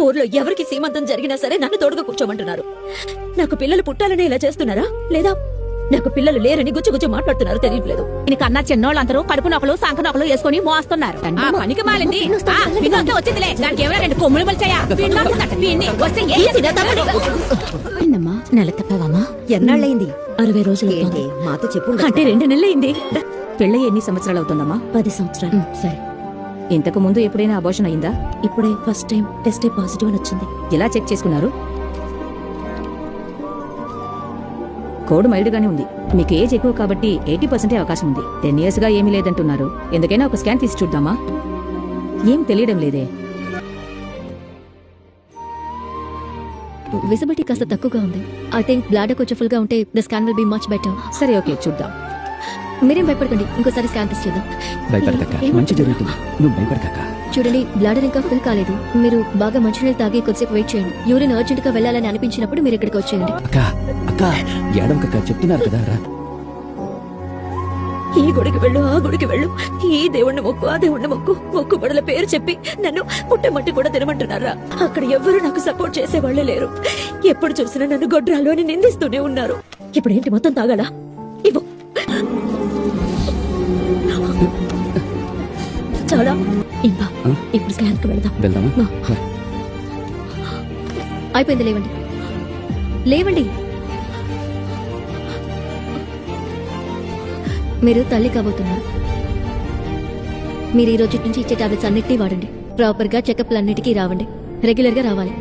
ఊర్లో ఎవరికి సీమంతం జరిగినా సరే నన్ను తోడుగా కూర్చోమంటున్నారు. నాకు పిల్లలు పుట్టాలని ఇలా చేస్తున్నారా, లేదా నాకు పిల్లలు లేరని గుచ్చి మాట్లాడుతున్నారు తెలియట్లేదు. కన్నా చిన్నోళ్ళందరూ కడుపు నొకలు సంక నొకలు వేసుకుని మోస్తున్నారు. ఆ పనికి మాలింది వచ్చిందిలే, దానికి ఎవరో 2 కొమ్ములు పలిచాయా? నెల తప్పవామా? ఎన్నాళ్ళయింది? 60 రోజులు. ఏంటి మాతో చెప్పు. అంటే 2 నెలలైంది. పెళ్ళి ఎన్ని సంవత్సరాలు అవుతుందమ్మా? 10 సంవత్సరాలు. సరే, ఇంతకు ముందు ఎప్పుడైనా అబోర్షన్ అయిందా? ఇప్పుడే ఫస్ట్ టైం టెస్ట్ పాజిటివ్ అని వచ్చింది. ఎలా చెక్ చేసుకున్నారు? కోడ్ మైల్డ్ గానే ఉంది. మీకు ఏజ్ ఎక్కువ కాబట్టి 80% అవకాశం ఉంది. 10 years గా ఏమీ లేదంటున్నారు. ఎందుకైనా ఒక స్కాన్ తీసి చూద్దామా? ఏం తెలియడం లేదే. విజిబిలిటీ కాస్త తక్కువగా ఉంది. ఐ థింక్ బ్లాడర్ కొంచెం ఫుల్ గా ఉంటే the scan will be much better. సరే, ఓకే, చూద్దాం. మీరేం భయపడకండి, ఇంకోసారి స్కాన్ టెస్ట్ చేద్దాం. భయపడకక్క, మంచి జరుగుతుంది. నువ్వు భయపడకక్క. చూడండి, బ్లాడర్ ఇంకా ఫిల్ కాలేదు. మీరు బాగా మంచినీళ్ళు తాగి కొద్దిసేపు వెయిట్ చేయండి. యూరిన్ అర్జెంట్ గా వెళ్ళాలని అనిపించినప్పుడు మీరు ఇక్కడికి వచ్చేయండి. అక్క అక్క ఏడవకక్క, చెప్తున్నారు కదా రా. ఈ గుడికి వెళ్ళు, ఆ గుడికి వెళ్ళు, ఈ దేవుణ్ణి మొక్కు, ఆ దేవుణ్ణి మొక్కు, మొక్కుబడుల పేరు చెప్పి నన్ను పుట్టమట్టి కూడా తినమంటున్నారా? అక్కడ ఎవ్వరూ నాకు సపోర్ట్ చేసేవాళ్లే లేరు. ఎప్పుడు చూసినా నన్ను గొడ్రాలు అని నిందిస్తూనే ఉన్నారు. ఇప్పుడు ఏంటి, మొత్తం తాగాలా? ఇవ్వు. చాలా ఇంకా ఇప్పుడు స్కాన్ కు వెళ్దాం. వెళ్దామా? అయిపోయింది, లేవండి లేవండి. మీరు తల్లి కాబోతున్నారు. మీరు ఈ రోజు నుంచి ఇచ్చే టాబ్లెట్స్ అన్నిటినీ వాడండి. ప్రాపర్ గా చెకప్లు అన్నిటికీ రావండి. రెగ్యులర్ గా రావాలి.